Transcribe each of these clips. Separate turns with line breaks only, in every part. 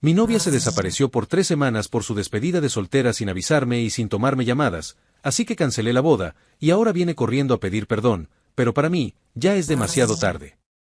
Mi novia se desapareció por 3 semanas por su despedida de soltera sin avisarme y sin tomarme llamadas, así que cancelé la boda, y ahora viene corriendo a pedir perdón, pero para mí, ya es demasiado tarde.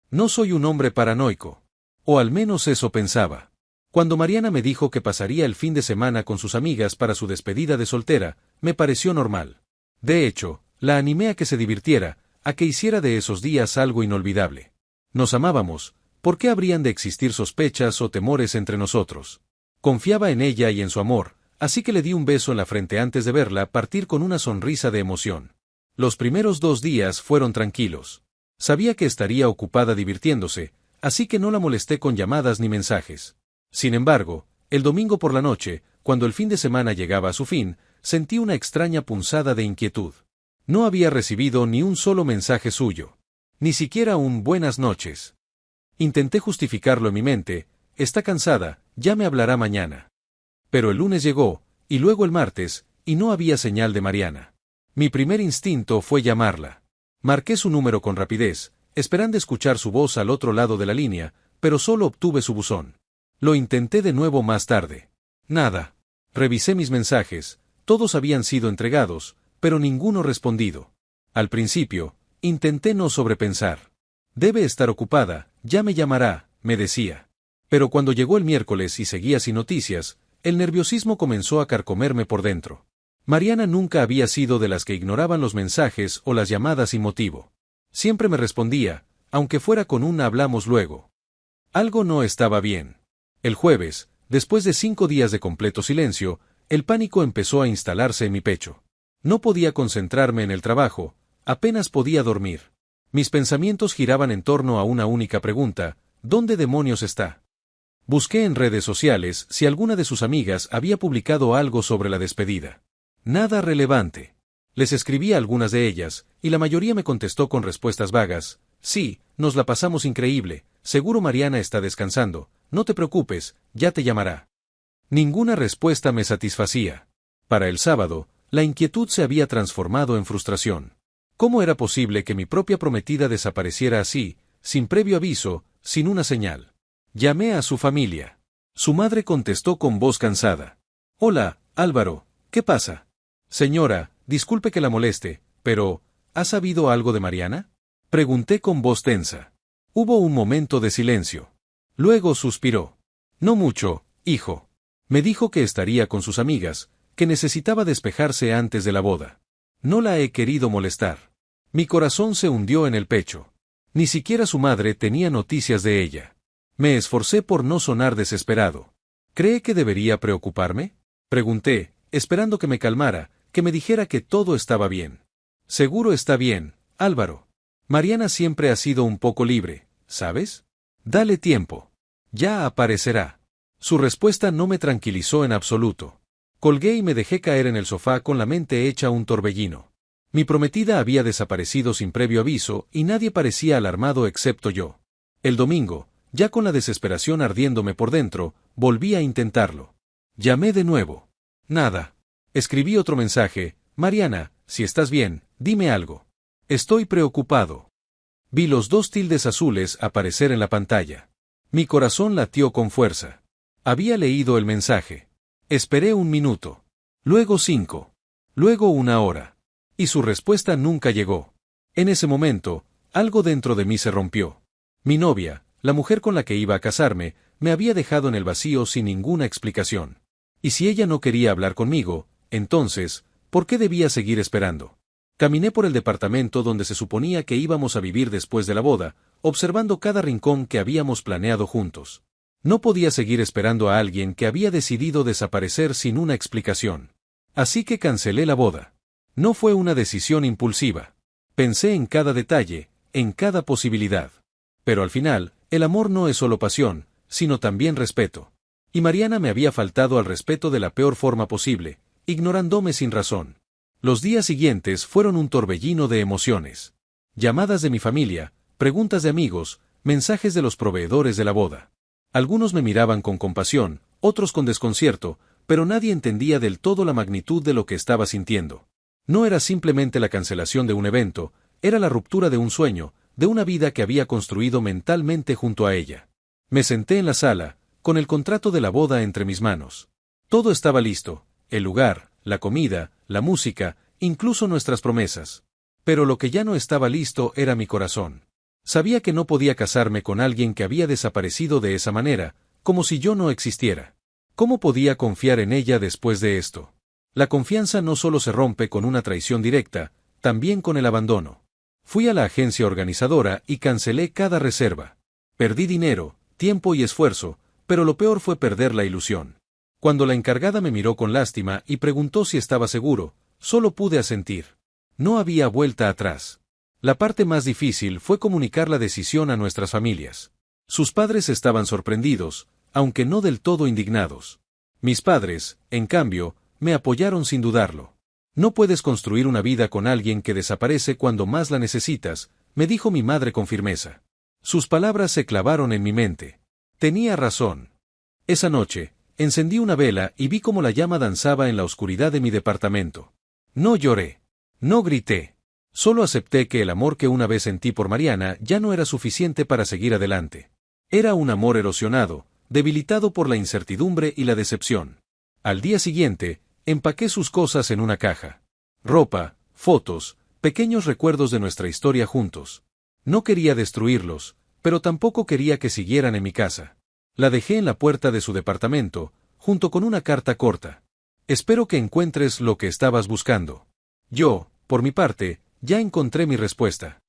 No soy un hombre paranoico. O al menos eso pensaba. Cuando Mariana me dijo que pasaría el fin de semana con sus amigas para su despedida de soltera, me pareció normal. De hecho, la animé a que se divirtiera, a que hiciera de esos días algo inolvidable. Nos amábamos, ¿por qué habrían de existir sospechas o temores entre nosotros? Confiaba en ella y en su amor, así que le di un beso en la frente antes de verla partir con una sonrisa de emoción. Los primeros 2 días fueron tranquilos. Sabía que estaría ocupada divirtiéndose, así que no la molesté con llamadas ni mensajes. Sin embargo, el domingo por la noche, cuando el fin de semana llegaba a su fin, sentí una extraña punzada de inquietud. No había recibido ni un solo mensaje suyo. Ni siquiera un buenas noches. Intenté justificarlo en mi mente, está cansada, ya me hablará mañana. Pero el lunes llegó, y luego el martes, y no había señal de Mariana. Mi primer instinto fue llamarla. Marqué su número con rapidez, esperando escuchar su voz al otro lado de la línea, pero solo obtuve su buzón. Lo intenté de nuevo más tarde. Nada. Revisé mis mensajes, todos habían sido entregados, pero ninguno respondido. Al principio, intenté no sobrepensar. Debe estar ocupada, ya me llamará, me decía. Pero cuando llegó el miércoles y seguía sin noticias, el nerviosismo comenzó a carcomerme por dentro. Mariana nunca había sido de las que ignoraban los mensajes o las llamadas sin motivo. Siempre me respondía, aunque fuera con un hablamos luego. Algo no estaba bien. El jueves, después de 5 días de completo silencio, el pánico empezó a instalarse en mi pecho. No podía concentrarme en el trabajo, apenas podía dormir. Mis pensamientos giraban en torno a una única pregunta: ¿dónde demonios está? Busqué en redes sociales si alguna de sus amigas había publicado algo sobre la despedida. Nada relevante. Les escribí a algunas de ellas, y la mayoría me contestó con respuestas vagas: sí, nos la pasamos increíble, seguro Mariana está descansando, no te preocupes, ya te llamará. Ninguna respuesta me satisfacía. Para el sábado, la inquietud se había transformado en frustración. ¿Cómo era posible que mi propia prometida desapareciera así, sin previo aviso, sin una señal? Llamé a su familia. Su madre contestó con voz cansada. Hola, Álvaro, ¿qué pasa? Señora, disculpe que la moleste, pero, ¿ha sabido algo de Mariana? Pregunté con voz tensa. Hubo un momento de silencio. Luego suspiró. No mucho, hijo. Me dijo que estaría con sus amigas, que necesitaba despejarse antes de la boda. No la he querido molestar. Mi corazón se hundió en el pecho. Ni siquiera su madre tenía noticias de ella. Me esforcé por no sonar desesperado. ¿Cree que debería preocuparme? Pregunté, esperando que me calmara, que me dijera que todo estaba bien. Seguro está bien, Álvaro. Mariana siempre ha sido un poco libre, ¿sabes? Dale tiempo. Ya aparecerá. Su respuesta no me tranquilizó en absoluto. Colgué y me dejé caer en el sofá con la mente hecha un torbellino. Mi prometida había desaparecido sin previo aviso y nadie parecía alarmado excepto yo. El domingo, ya con la desesperación ardiéndome por dentro, volví a intentarlo. Llamé de nuevo. Nada. Escribí otro mensaje: Mariana, si estás bien, dime algo. Estoy preocupado. Vi los 2 tildes azules aparecer en la pantalla. Mi corazón latió con fuerza. Había leído el mensaje. Esperé 1 minuto. Luego 5. Luego 1 hora. Y su respuesta nunca llegó. En ese momento, algo dentro de mí se rompió. Mi novia, la mujer con la que iba a casarme, me había dejado en el vacío sin ninguna explicación. Y si ella no quería hablar conmigo, entonces, ¿por qué debía seguir esperando? Caminé por el departamento donde se suponía que íbamos a vivir después de la boda, observando cada rincón que habíamos planeado juntos. No podía seguir esperando a alguien que había decidido desaparecer sin una explicación. Así que cancelé la boda. No fue una decisión impulsiva. Pensé en cada detalle, en cada posibilidad. Pero al final, el amor no es solo pasión, sino también respeto. Y Mariana me había faltado al respeto de la peor forma posible, ignorándome sin razón. Los días siguientes fueron un torbellino de emociones. Llamadas de mi familia, preguntas de amigos, mensajes de los proveedores de la boda. Algunos me miraban con compasión, otros con desconcierto, pero nadie entendía del todo la magnitud de lo que estaba sintiendo. No era simplemente la cancelación de un evento, era la ruptura de un sueño, de una vida que había construido mentalmente junto a ella. Me senté en la sala, con el contrato de la boda entre mis manos. Todo estaba listo, el lugar, la comida, la música, incluso nuestras promesas. Pero lo que ya no estaba listo era mi corazón. Sabía que no podía casarme con alguien que había desaparecido de esa manera, como si yo no existiera. ¿Cómo podía confiar en ella después de esto? La confianza no solo se rompe con una traición directa, también con el abandono. Fui a la agencia organizadora y cancelé cada reserva. Perdí dinero, tiempo y esfuerzo, pero lo peor fue perder la ilusión. Cuando la encargada me miró con lástima y preguntó si estaba seguro, solo pude asentir. No había vuelta atrás. La parte más difícil fue comunicar la decisión a nuestras familias. Sus padres estaban sorprendidos, aunque no del todo indignados. Mis padres, en cambio, me apoyaron sin dudarlo. No puedes construir una vida con alguien que desaparece cuando más la necesitas, me dijo mi madre con firmeza. Sus palabras se clavaron en mi mente. Tenía razón. Esa noche, encendí una vela y vi cómo la llama danzaba en la oscuridad de mi departamento. No lloré. No grité. Solo acepté que el amor que una vez sentí por Mariana ya no era suficiente para seguir adelante. Era un amor erosionado, debilitado por la incertidumbre y la decepción. Al día siguiente, empaqué sus cosas en una caja. Ropa, fotos, pequeños recuerdos de nuestra historia juntos. No quería destruirlos, pero tampoco quería que siguieran en mi casa. La dejé en la puerta de su departamento, junto con una carta corta. Espero que encuentres lo que estabas buscando. Yo, por mi parte, ya encontré mi respuesta.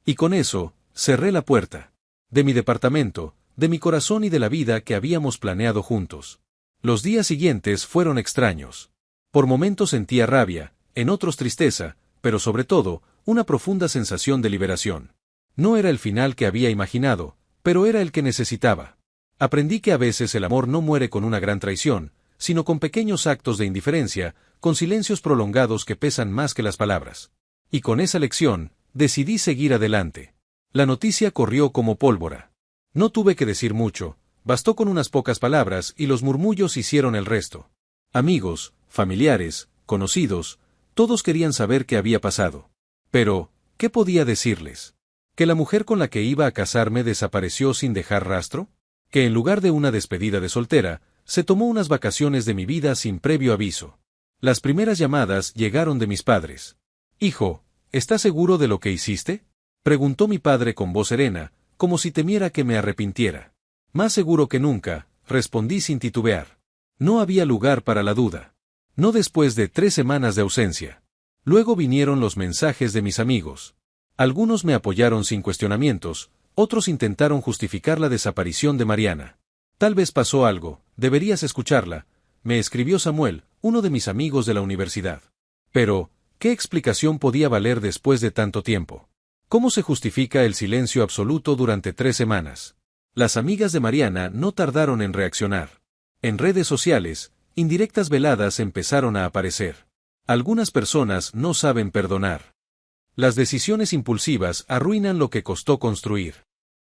Y con eso, cerré la puerta. De mi departamento, de mi corazón y de la vida que habíamos planeado juntos. Los días siguientes fueron extraños. Por momentos sentía rabia, en otros tristeza, pero sobre todo, una profunda sensación de liberación. No era el final que había imaginado, pero era el que necesitaba. Aprendí que a veces el amor no muere con una gran traición, sino con pequeños actos de indiferencia, con silencios prolongados que pesan más que las palabras. Y con esa lección, decidí seguir adelante. La noticia corrió como pólvora. No tuve que decir mucho, bastó con unas pocas palabras y los murmullos hicieron el resto. Amigos, familiares, conocidos, todos querían saber qué había pasado. Pero, ¿qué podía decirles? ¿Que la mujer con la que iba a casarme desapareció sin dejar rastro? ¿Que en lugar de una despedida de soltera, se tomó unas vacaciones de mi vida sin previo aviso? Las primeras llamadas llegaron de mis padres. «Hijo, ¿estás seguro de lo que hiciste?», preguntó mi padre con voz serena, como si temiera que me arrepintiera. «Más seguro que nunca», respondí sin titubear. No había lugar para la duda. No después de 3 semanas de ausencia. Luego vinieron los mensajes de mis amigos. Algunos me apoyaron sin cuestionamientos, otros intentaron justificar la desaparición de Mariana. «Tal vez pasó algo, deberías escucharla», me escribió Samuel, uno de mis amigos de la universidad. Pero, ¿qué explicación podía valer después de tanto tiempo? ¿Cómo se justifica el silencio absoluto durante 3 semanas? Las amigas de Mariana no tardaron en reaccionar. En redes sociales, indirectas veladas empezaron a aparecer. Algunas personas no saben perdonar. Las decisiones impulsivas arruinan lo que costó construir.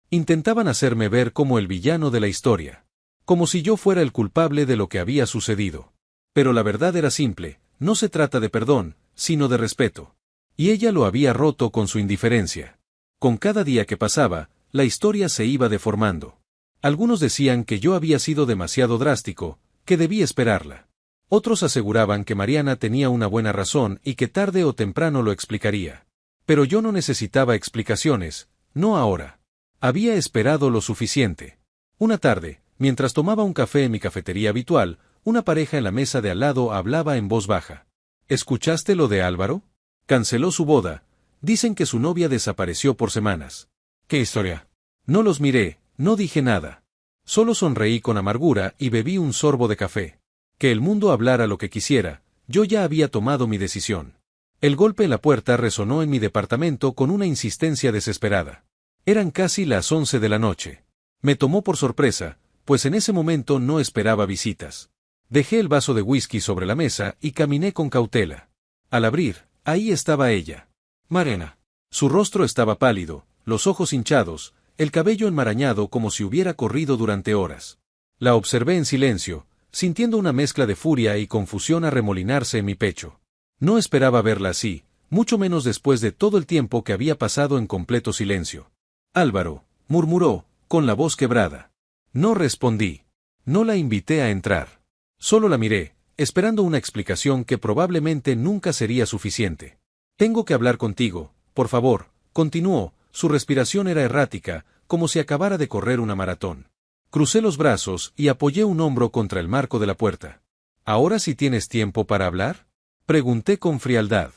Intentaban hacerme ver como el villano de la historia. Como si yo fuera el culpable de lo que había sucedido. Pero la verdad era simple, no se trata de perdón, sino de respeto. Y ella lo había roto con su indiferencia. Con cada día que pasaba, la historia se iba deformando. Algunos decían que yo había sido demasiado drástico, que debí esperarla. Otros aseguraban que Mariana tenía una buena razón y que tarde o temprano lo explicaría. Pero yo no necesitaba explicaciones, no ahora. Había esperado lo suficiente. Una tarde, mientras tomaba un café en mi cafetería habitual, una pareja en la mesa de al lado hablaba en voz baja. ¿Escuchaste lo de Álvaro? Canceló su boda. Dicen que su novia desapareció por semanas. ¿Qué historia? No los miré, no dije nada. Solo sonreí con amargura y bebí un sorbo de café. Que el mundo hablara lo que quisiera, yo ya había tomado mi decisión. El golpe en la puerta resonó en mi departamento con una insistencia desesperada. Eran casi las 11 de la noche. Me tomó por sorpresa, pues en ese momento no esperaba visitas. Dejé el vaso de whisky sobre la mesa y caminé con cautela. Al abrir, ahí estaba ella. Mariana. Su rostro estaba pálido, los ojos hinchados, el cabello enmarañado como si hubiera corrido durante horas. La observé en silencio, sintiendo una mezcla de furia y confusión arremolinarse en mi pecho. No esperaba verla así, mucho menos después de todo el tiempo que había pasado en completo silencio. Álvaro, murmuró, con la voz quebrada. No respondí. No la invité a entrar. Solo la miré, esperando una explicación que probablemente nunca sería suficiente. Tengo que hablar contigo, por favor, continuó. Su respiración era errática, como si acabara de correr una maratón. Crucé los brazos y apoyé un hombro contra el marco de la puerta. ¿Ahora sí tienes tiempo para hablar? Pregunté con frialdad.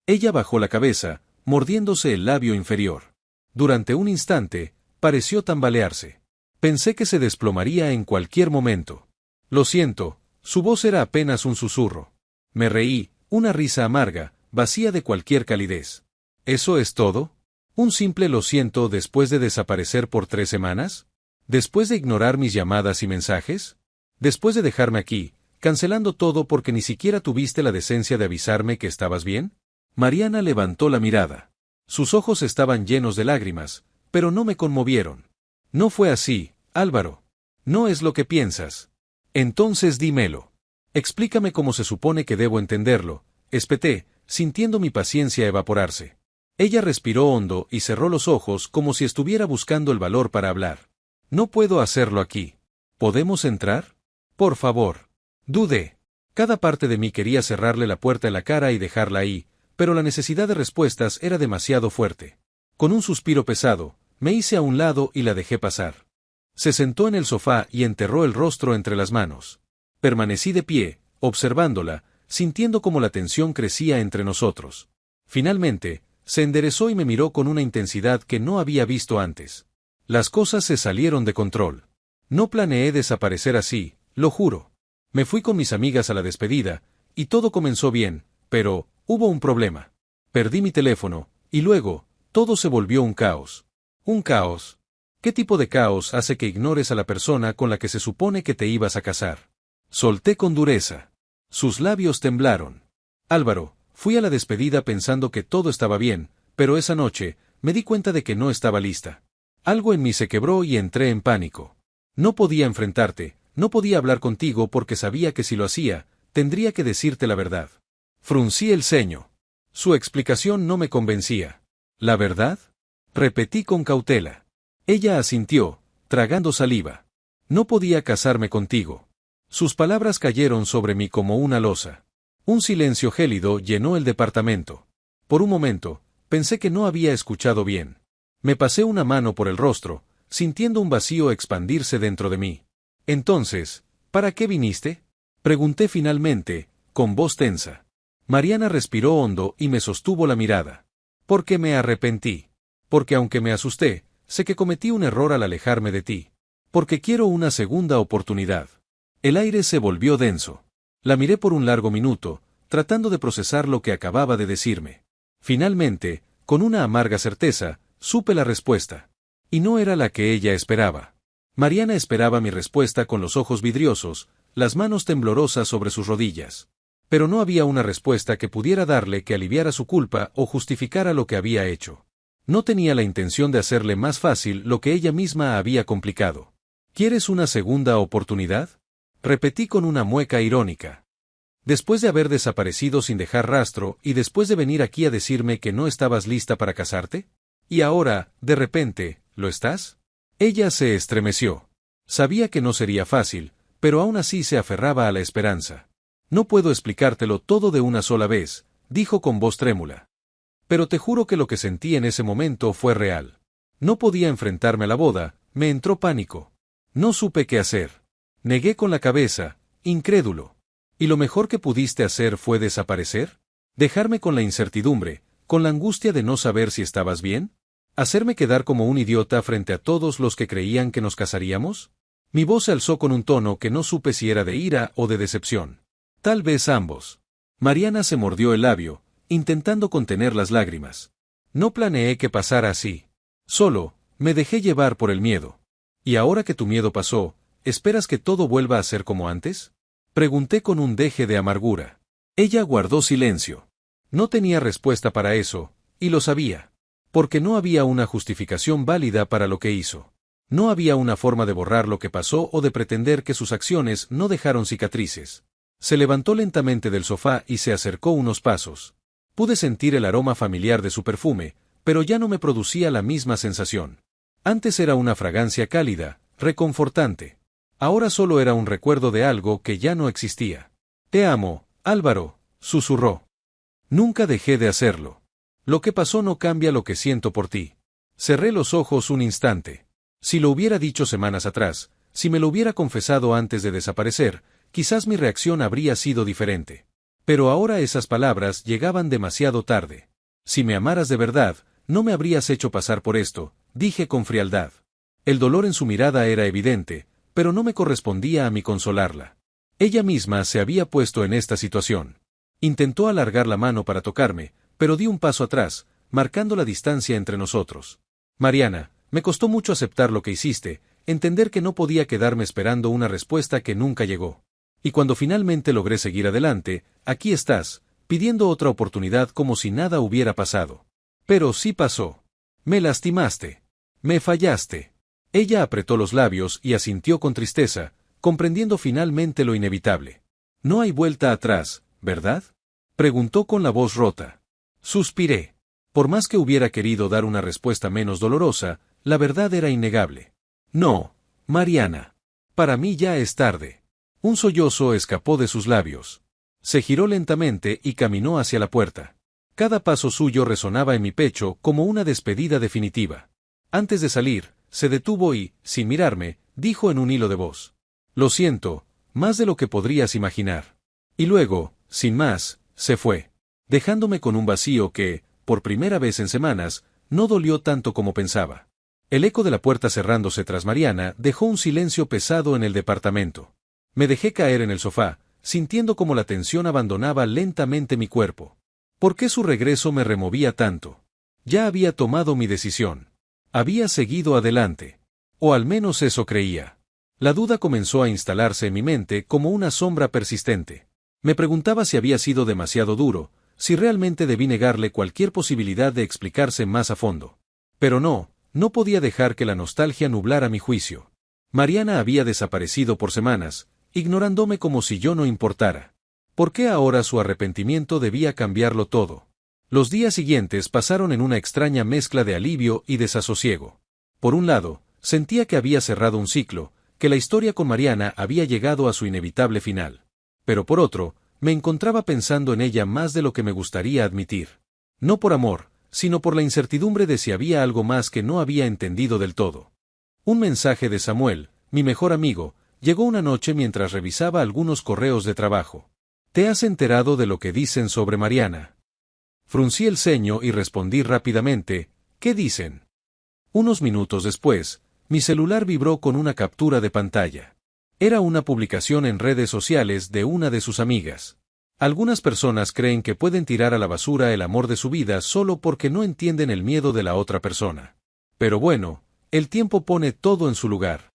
Ella bajó la cabeza, mordiéndose el labio inferior. Durante un instante, pareció tambalearse. Pensé que se desplomaría en cualquier momento. Lo siento, su voz era apenas un susurro. Me reí, una risa amarga, vacía de cualquier calidez. ¿Eso es todo? ¿Un simple lo siento después de desaparecer por 3 semanas? ¿Después de ignorar mis llamadas y mensajes? ¿Después de dejarme aquí, cancelando todo porque ni siquiera tuviste la decencia de avisarme que estabas bien? Mariana levantó la mirada. Sus ojos estaban llenos de lágrimas, pero no me conmovieron. No fue así, Álvaro. No es lo que piensas. Entonces dímelo. Explícame cómo se supone que debo entenderlo, espeté, sintiendo mi paciencia evaporarse. Ella respiró hondo y cerró los ojos como si estuviera buscando el valor para hablar. No puedo hacerlo aquí. ¿Podemos entrar? Por favor. Dudé. Cada parte de mí quería cerrarle la puerta en la cara y dejarla ahí, pero la necesidad de respuestas era demasiado fuerte. Con un suspiro pesado, me hice a un lado y la dejé pasar. Se sentó en el sofá y enterró el rostro entre las manos. Permanecí de pie, observándola, sintiendo cómo la tensión crecía entre nosotros. Finalmente, se enderezó y me miró con una intensidad que no había visto antes. Las cosas se salieron de control. No planeé desaparecer así, lo juro. Me fui con mis amigas a la despedida, y todo comenzó bien, pero hubo un problema. Perdí mi teléfono, y luego, todo se volvió un caos. ¿Un caos? ¿Qué tipo de caos hace que ignores a la persona con la que se supone que te ibas a casar? Solté con dureza. Sus labios temblaron. Álvaro, fui a la despedida pensando que todo estaba bien, pero esa noche, me di cuenta de que no estaba lista. Algo en mí se quebró y entré en pánico. No podía enfrentarte, no podía hablar contigo porque sabía que si lo hacía, tendría que decirte la verdad. Fruncí el ceño. Su explicación no me convencía. ¿La verdad? Repetí con cautela. Ella asintió, tragando saliva. No podía casarme contigo. Sus palabras cayeron sobre mí como una losa. Un silencio gélido llenó el departamento. Por un momento, pensé que no había escuchado bien. Me pasé una mano por el rostro, sintiendo un vacío expandirse dentro de mí. Entonces, ¿para qué viniste? Pregunté finalmente, con voz tensa. Mariana respiró hondo y me sostuvo la mirada. Porque me arrepentí. Porque aunque me asusté, sé que cometí un error al alejarme de ti. Porque quiero una segunda oportunidad. El aire se volvió denso. La miré por un largo minuto, tratando de procesar lo que acababa de decirme. Finalmente, con una amarga certeza, supe la respuesta. Y no era la que ella esperaba. Mariana esperaba mi respuesta con los ojos vidriosos, las manos temblorosas sobre sus rodillas. Pero no había una respuesta que pudiera darle que aliviara su culpa o justificara lo que había hecho. No tenía la intención de hacerle más fácil lo que ella misma había complicado. ¿Quieres una segunda oportunidad? Repetí con una mueca irónica. Después de haber desaparecido sin dejar rastro y después de venir aquí a decirme que no estabas lista para casarte? Y ahora, de repente, ¿lo estás? Ella se estremeció. Sabía que no sería fácil, pero aún así se aferraba a la esperanza. No puedo explicártelo todo de una sola vez, dijo con voz trémula. Pero te juro que lo que sentí en ese momento fue real. No podía enfrentarme a la boda, me entró pánico. No supe qué hacer. Negué con la cabeza, incrédulo. ¿Y lo mejor que pudiste hacer fue desaparecer? ¿Dejarme con la incertidumbre, con la angustia de no saber si estabas bien? ¿Hacerme quedar como un idiota frente a todos los que creían que nos casaríamos? Mi voz se alzó con un tono que no supe si era de ira o de decepción. Tal vez ambos. Mariana se mordió el labio, intentando contener las lágrimas. No planeé que pasara así. Solo, me dejé llevar por el miedo. ¿Y ahora que tu miedo pasó, esperas que todo vuelva a ser como antes? Pregunté con un deje de amargura. Ella guardó silencio. No tenía respuesta para eso, y lo sabía. Porque no había una justificación válida para lo que hizo. No había una forma de borrar lo que pasó o de pretender que sus acciones no dejaron cicatrices. Se levantó lentamente del sofá y se acercó unos pasos. Pude sentir el aroma familiar de su perfume, pero ya no me producía la misma sensación. Antes era una fragancia cálida, reconfortante. Ahora solo era un recuerdo de algo que ya no existía. Te amo, Álvaro, susurró. Nunca dejé de hacerlo. Lo que pasó no cambia lo que siento por ti. Cerré los ojos un instante. Si lo hubiera dicho semanas atrás, si me lo hubiera confesado antes de desaparecer, quizás mi reacción habría sido diferente. Pero ahora esas palabras llegaban demasiado tarde. Si me amaras de verdad, no me habrías hecho pasar por esto, dije con frialdad. El dolor en su mirada era evidente, pero no me correspondía a mí consolarla. Ella misma se había puesto en esta situación. Intentó alargar la mano para tocarme, pero di un paso atrás, marcando la distancia entre nosotros. Mariana, me costó mucho aceptar lo que hiciste, entender que no podía quedarme esperando una respuesta que nunca llegó. Y cuando finalmente logré seguir adelante, aquí estás, pidiendo otra oportunidad como si nada hubiera pasado. Pero sí pasó. Me lastimaste. Me fallaste. Ella apretó los labios y asintió con tristeza, comprendiendo finalmente lo inevitable. No hay vuelta atrás, ¿verdad? Preguntó con la voz rota. Suspiré. Por más que hubiera querido dar una respuesta menos dolorosa, la verdad era innegable. No, Mariana. Para mí ya es tarde. Un sollozo escapó de sus labios. Se giró lentamente y caminó hacia la puerta. Cada paso suyo resonaba en mi pecho como una despedida definitiva. Antes de salir, se detuvo y, sin mirarme, dijo en un hilo de voz. Lo siento, más de lo que podrías imaginar. Y luego, sin más, se fue, dejándome con un vacío que, por primera vez en semanas, no dolió tanto como pensaba. El eco de la puerta cerrándose tras Mariana dejó un silencio pesado en el departamento. Me dejé caer en el sofá, sintiendo como la tensión abandonaba lentamente mi cuerpo. ¿Por qué su regreso me removía tanto? Ya había tomado mi decisión. Había seguido adelante. O al menos eso creía. La duda comenzó a instalarse en mi mente como una sombra persistente. Me preguntaba si había sido demasiado duro, si realmente debí negarle cualquier posibilidad de explicarse más a fondo. Pero no podía dejar que la nostalgia nublara mi juicio. Mariana había desaparecido por semanas, ignorándome como si yo no importara. ¿Por qué ahora su arrepentimiento debía cambiarlo todo? Los días siguientes pasaron en una extraña mezcla de alivio y desasosiego. Por un lado, sentía que había cerrado un ciclo, que la historia con Mariana había llegado a su inevitable final. Pero por otro, me encontraba pensando en ella más de lo que me gustaría admitir. No por amor, sino por la incertidumbre de si había algo más que no había entendido del todo. Un mensaje de Samuel, mi mejor amigo, llegó una noche mientras revisaba algunos correos de trabajo. ¿Te has enterado de lo que dicen sobre Mariana? Fruncí el ceño y respondí rápidamente, ¿qué dicen? Unos minutos después, mi celular vibró con una captura de pantalla. Era una publicación en redes sociales de una de sus amigas. Algunas personas creen que pueden tirar a la basura el amor de su vida solo porque no entienden el miedo de la otra persona. Pero bueno, el tiempo pone todo en su lugar.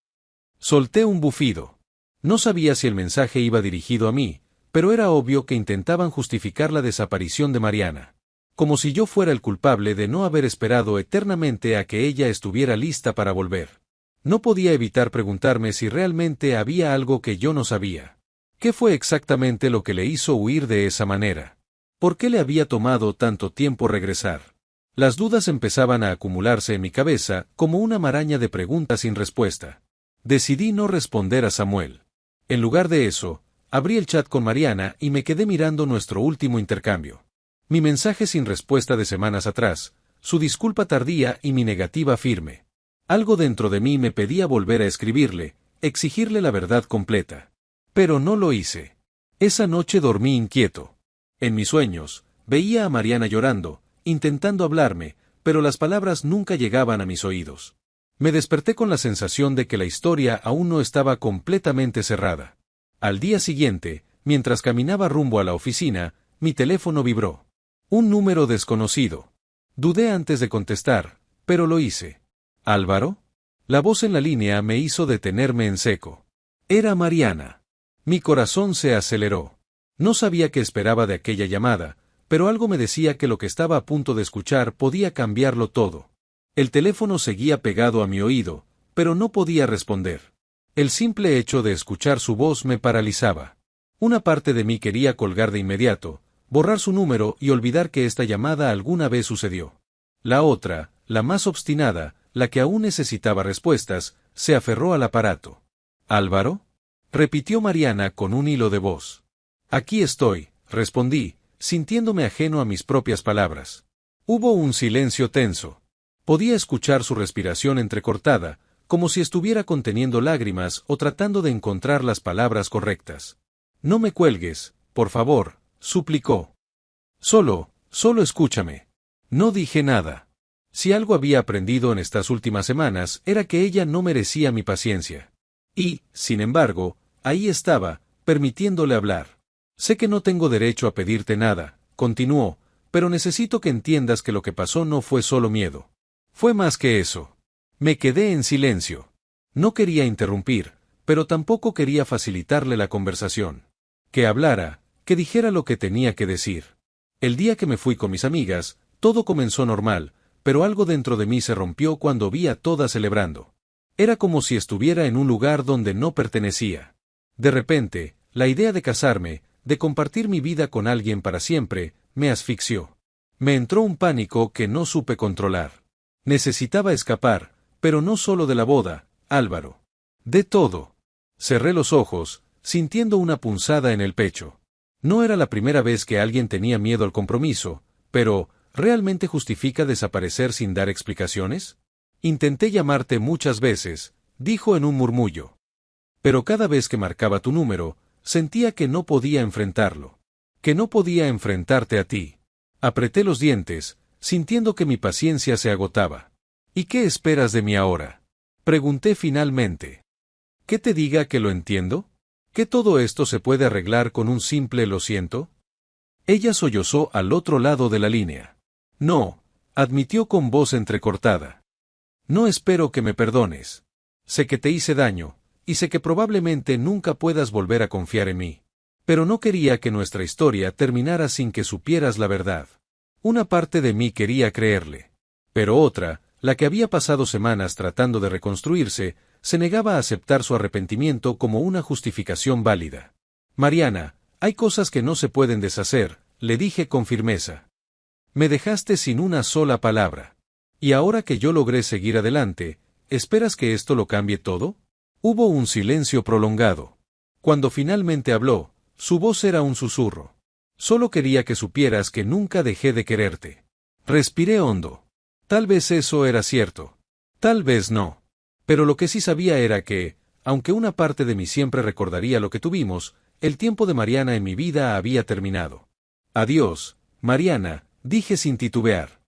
Solté un bufido. No sabía si el mensaje iba dirigido a mí, pero era obvio que intentaban justificar la desaparición de Mariana. Como si yo fuera el culpable de no haber esperado eternamente a que ella estuviera lista para volver. No podía evitar preguntarme si realmente había algo que yo no sabía. ¿Qué fue exactamente lo que le hizo huir de esa manera? ¿Por qué le había tomado tanto tiempo regresar? Las dudas empezaban a acumularse en mi cabeza como una maraña de preguntas sin respuesta. Decidí no responder a Samuel. En lugar de eso, abrí el chat con Mariana y me quedé mirando nuestro último intercambio. Mi mensaje sin respuesta de semanas atrás, su disculpa tardía y mi negativa firme. Algo dentro de mí me pedía volver a escribirle, exigirle la verdad completa. Pero no lo hice. Esa noche dormí inquieto. En mis sueños, veía a Mariana llorando, intentando hablarme, pero las palabras nunca llegaban a mis oídos. Me desperté con la sensación de que la historia aún no estaba completamente cerrada. Al día siguiente, mientras caminaba rumbo a la oficina, mi teléfono vibró. Un número desconocido. Dudé antes de contestar, pero lo hice. ¿Álvaro? La voz en la línea me hizo detenerme en seco. Era Mariana. Mi corazón se aceleró. No sabía qué esperaba de aquella llamada, pero algo me decía que lo que estaba a punto de escuchar podía cambiarlo todo. El teléfono seguía pegado a mi oído, pero no podía responder. El simple hecho de escuchar su voz me paralizaba. Una parte de mí quería colgar de inmediato, borrar su número y olvidar que esta llamada alguna vez sucedió. La otra, la más obstinada, la que aún necesitaba respuestas, se aferró al aparato. ¿Álvaro? Repitió Mariana con un hilo de voz. Aquí estoy, respondí, sintiéndome ajeno a mis propias palabras. Hubo un silencio tenso. Podía escuchar su respiración entrecortada, como si estuviera conteniendo lágrimas o tratando de encontrar las palabras correctas. No me cuelgues, por favor, suplicó. Solo escúchame. No dije nada. Si algo había aprendido en estas últimas semanas era que ella no merecía mi paciencia. Y, sin embargo, ahí estaba, permitiéndole hablar. Sé que no tengo derecho a pedirte nada, continuó, pero necesito que entiendas que lo que pasó no fue solo miedo. Fue más que eso. Me quedé en silencio. No quería interrumpir, pero tampoco quería facilitarle la conversación. Que hablara, que dijera lo que tenía que decir. El día que me fui con mis amigas, todo comenzó normal, pero algo dentro de mí se rompió cuando vi a todas celebrando. Era como si estuviera en un lugar donde no pertenecía. De repente, la idea de casarme, de compartir mi vida con alguien para siempre, me asfixió. Me entró un pánico que no supe controlar. Necesitaba escapar, pero no solo de la boda, Álvaro. De todo. Cerré los ojos, sintiendo una punzada en el pecho. No era la primera vez que alguien tenía miedo al compromiso, pero, ¿realmente justifica desaparecer sin dar explicaciones? Intenté llamarte muchas veces, dijo en un murmullo. Pero cada vez que marcaba tu número, sentía que no podía enfrentarlo. Que no podía enfrentarte a ti. Apreté los dientes, sintiendo que mi paciencia se agotaba. ¿Y qué esperas de mí ahora? Pregunté finalmente. ¿Que te diga que lo entiendo? ¿Que todo esto se puede arreglar con un simple lo siento? Ella sollozó al otro lado de la línea. No, admitió con voz entrecortada. No espero que me perdones. Sé que te hice daño, y sé que probablemente nunca puedas volver a confiar en mí. Pero no quería que nuestra historia terminara sin que supieras la verdad. Una parte de mí quería creerle. Pero otra, la que había pasado semanas tratando de reconstruirse, se negaba a aceptar su arrepentimiento como una justificación válida. Mariana, hay cosas que no se pueden deshacer, le dije con firmeza. Me dejaste sin una sola palabra. Y ahora que yo logré seguir adelante, ¿esperas que esto lo cambie todo? Hubo un silencio prolongado. Cuando finalmente habló, su voz era un susurro. Solo quería que supieras que nunca dejé de quererte. Respiré hondo. Tal vez eso era cierto. Tal vez no. Pero lo que sí sabía era que, aunque una parte de mí siempre recordaría lo que tuvimos, el tiempo de Mariana en mi vida había terminado. Adiós, Mariana, dije sin titubear.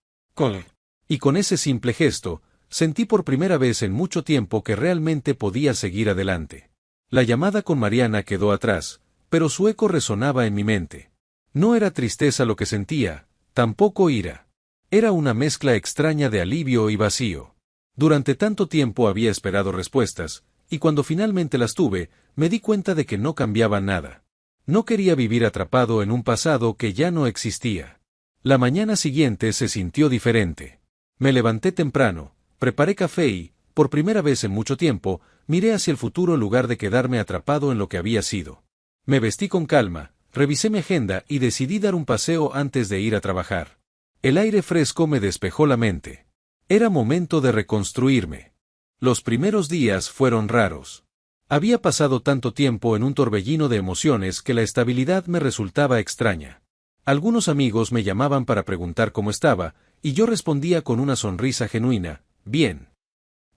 Y con ese simple gesto, sentí por primera vez en mucho tiempo que realmente podía seguir adelante. La llamada con Mariana quedó atrás, pero su eco resonaba en mi mente. No era tristeza lo que sentía, tampoco ira. Era una mezcla extraña de alivio y vacío. Durante tanto tiempo había esperado respuestas, y cuando finalmente las tuve, me di cuenta de que no cambiaba nada. No quería vivir atrapado en un pasado que ya no existía. La mañana siguiente se sintió diferente. Me levanté temprano, preparé café y, por primera vez en mucho tiempo, miré hacia el futuro en lugar de quedarme atrapado en lo que había sido. Me vestí con calma, revisé mi agenda y decidí dar un paseo antes de ir a trabajar. El aire fresco me despejó la mente. Era momento de reconstruirme. Los primeros días fueron raros. Había pasado tanto tiempo en un torbellino de emociones que la estabilidad me resultaba extraña. Algunos amigos me llamaban para preguntar cómo estaba, y yo respondía con una sonrisa genuina, bien.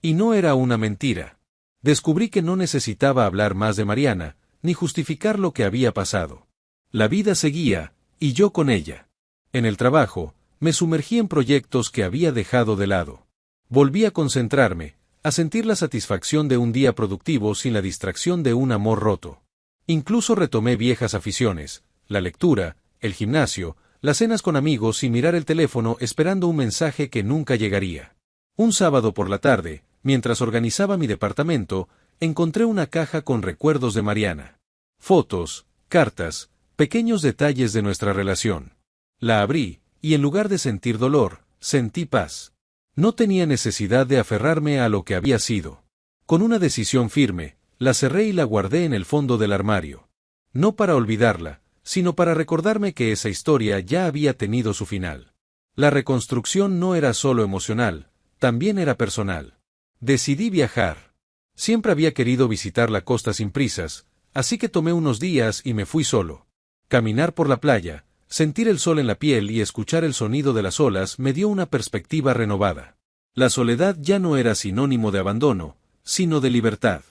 Y no era una mentira. Descubrí que no necesitaba hablar más de Mariana, ni justificar lo que había pasado. La vida seguía, y yo con ella. En el trabajo, me sumergí en proyectos que había dejado de lado. Volví a concentrarme, a sentir la satisfacción de un día productivo sin la distracción de un amor roto. Incluso retomé viejas aficiones, la lectura, el gimnasio, las cenas con amigos sin mirar el teléfono esperando un mensaje que nunca llegaría. Un sábado por la tarde, mientras organizaba mi departamento, encontré una caja con recuerdos de Mariana. Fotos, cartas, pequeños detalles de nuestra relación. La abrí, y en lugar de sentir dolor, sentí paz. No tenía necesidad de aferrarme a lo que había sido. Con una decisión firme, la cerré y la guardé en el fondo del armario. No para olvidarla, sino para recordarme que esa historia ya había tenido su final. La reconstrucción no era solo emocional, también era personal. Decidí viajar. Siempre había querido visitar la costa sin prisas, así que tomé unos días y me fui solo. Caminar por la playa, sentir el sol en la piel y escuchar el sonido de las olas me dio una perspectiva renovada. La soledad ya no era sinónimo de abandono, sino de libertad.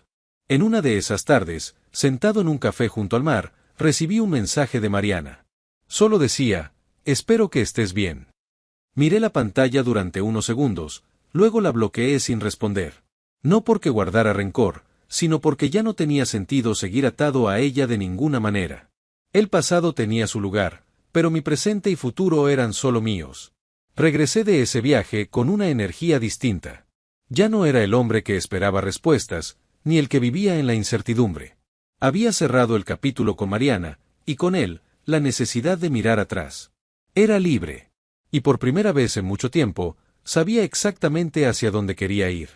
En una de esas tardes, sentado en un café junto al mar, recibí un mensaje de Mariana. Solo decía, espero que estés bien. Miré la pantalla durante unos segundos, luego la bloqueé sin responder. No porque guardara rencor, sino porque ya no tenía sentido seguir atado a ella de ninguna manera. El pasado tenía su lugar, pero mi presente y futuro eran solo míos. Regresé de ese viaje con una energía distinta. Ya no era el hombre que esperaba respuestas, ni el que vivía en la incertidumbre. Había cerrado el capítulo con Mariana, y con él, la necesidad de mirar atrás. Era libre. Y por primera vez en mucho tiempo, sabía exactamente hacia dónde quería ir.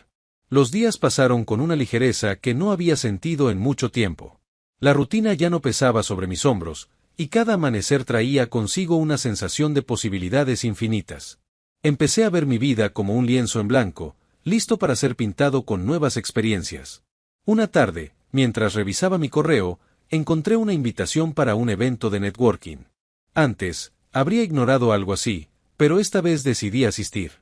Los días pasaron con una ligereza que no había sentido en mucho tiempo. La rutina ya no pesaba sobre mis hombros, y cada amanecer traía consigo una sensación de posibilidades infinitas. Empecé a ver mi vida como un lienzo en blanco, listo para ser pintado con nuevas experiencias. Una tarde, mientras revisaba mi correo, encontré una invitación para un evento de networking. Antes, habría ignorado algo así, pero esta vez decidí asistir.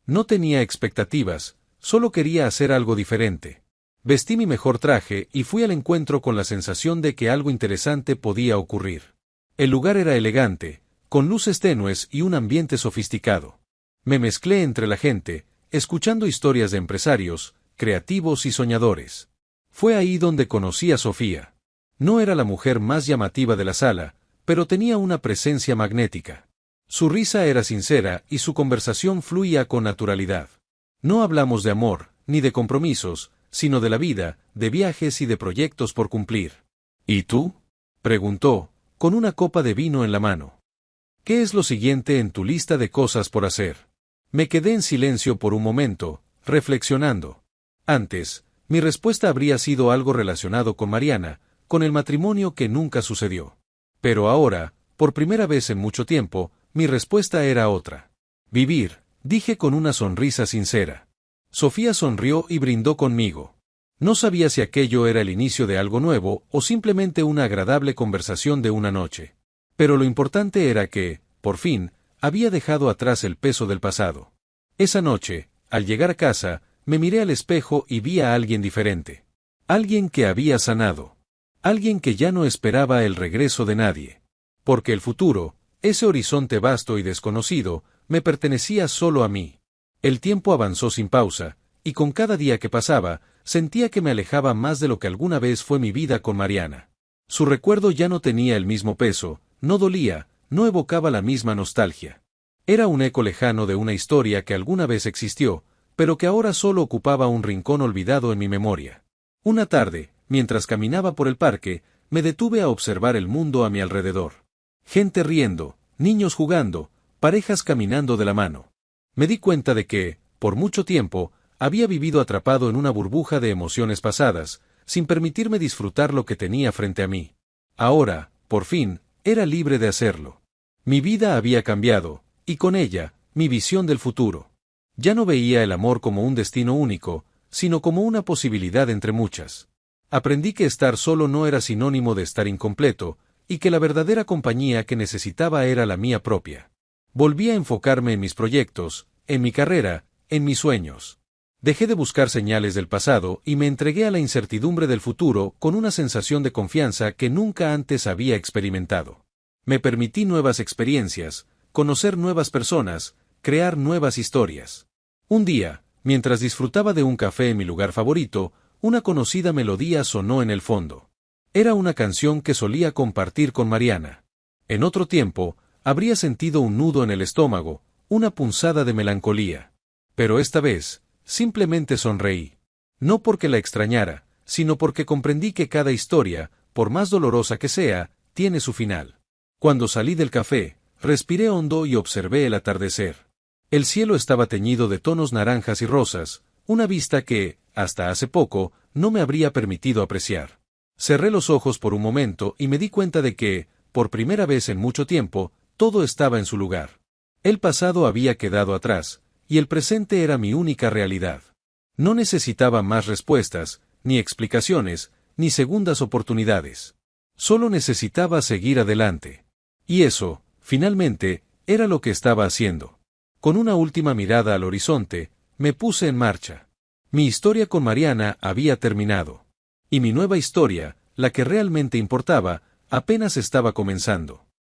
No tenía expectativas, solo quería hacer algo diferente. Vestí mi mejor traje y fui al encuentro con la sensación de que algo interesante podía ocurrir. El lugar era elegante, con luces tenues y un ambiente sofisticado. Me mezclé entre la gente, escuchando historias de empresarios, creativos y soñadores. Fue ahí donde conocí a Sofía. No era la mujer más llamativa de la sala, pero tenía una presencia magnética. Su risa era sincera y su conversación fluía con naturalidad. No hablamos de amor, ni de compromisos, sino de la vida, de viajes y de proyectos por cumplir. ¿Y tú?, preguntó, con una copa de vino en la mano. ¿Qué es lo siguiente en tu lista de cosas por hacer? Me quedé en silencio por un momento, reflexionando. Antes, mi respuesta habría sido algo relacionado con Mariana, con el matrimonio que nunca sucedió. Pero ahora, por primera vez en mucho tiempo, mi respuesta era otra. Vivir, dije con una sonrisa sincera. Sofía sonrió y brindó conmigo. No sabía si aquello era el inicio de algo nuevo o simplemente una agradable conversación de una noche. Pero lo importante era que, por fin, había dejado atrás el peso del pasado. Esa noche, al llegar a casa, me miré al espejo y vi a alguien diferente. Alguien que había sanado. Alguien que ya no esperaba el regreso de nadie. Porque el futuro, ese horizonte vasto y desconocido, me pertenecía solo a mí. El tiempo avanzó sin pausa, y con cada día que pasaba, sentía que me alejaba más de lo que alguna vez fue mi vida con Mariana. Su recuerdo ya no tenía el mismo peso, no dolía, no evocaba la misma nostalgia. Era un eco lejano de una historia que alguna vez existió, pero que ahora solo ocupaba un rincón olvidado en mi memoria. Una tarde, mientras caminaba por el parque, me detuve a observar el mundo a mi alrededor. Gente riendo, niños jugando, parejas caminando de la mano. Me di cuenta de que, por mucho tiempo, había vivido atrapado en una burbuja de emociones pasadas, sin permitirme disfrutar lo que tenía frente a mí. Ahora, por fin, era libre de hacerlo. Mi vida había cambiado, y con ella, mi visión del futuro. Ya no veía el amor como un destino único, sino como una posibilidad entre muchas. Aprendí que estar solo no era sinónimo de estar incompleto, y que la verdadera compañía que necesitaba era la mía propia. Volví a enfocarme en mis proyectos, en mi carrera, en mis sueños. Dejé de buscar señales del pasado y me entregué a la incertidumbre del futuro con una sensación de confianza que nunca antes había experimentado. Me permití nuevas experiencias, conocer nuevas personas, crear nuevas historias. Un día, mientras disfrutaba de un café en mi lugar favorito, una conocida melodía sonó en el fondo. Era una canción que solía compartir con Mariana. En otro tiempo, habría sentido un nudo en el estómago, una punzada de melancolía. Pero esta vez, simplemente sonreí. No porque la extrañara, sino porque comprendí que cada historia, por más dolorosa que sea, tiene su final. Cuando salí del café, respiré hondo y observé el atardecer. El cielo estaba teñido de tonos naranjas y rosas, una vista que, hasta hace poco, no me habría permitido apreciar. Cerré los ojos por un momento y me di cuenta de que, por primera vez en mucho tiempo, todo estaba en su lugar. El pasado había quedado atrás, y el presente era mi única realidad. No necesitaba más respuestas, ni explicaciones, ni segundas oportunidades. Solo necesitaba seguir adelante. Y eso, finalmente, era lo que estaba haciendo. Con una última mirada al horizonte, me puse en marcha. Mi historia con Mariana había terminado. Y mi nueva historia, la que realmente importaba, apenas estaba comenzando.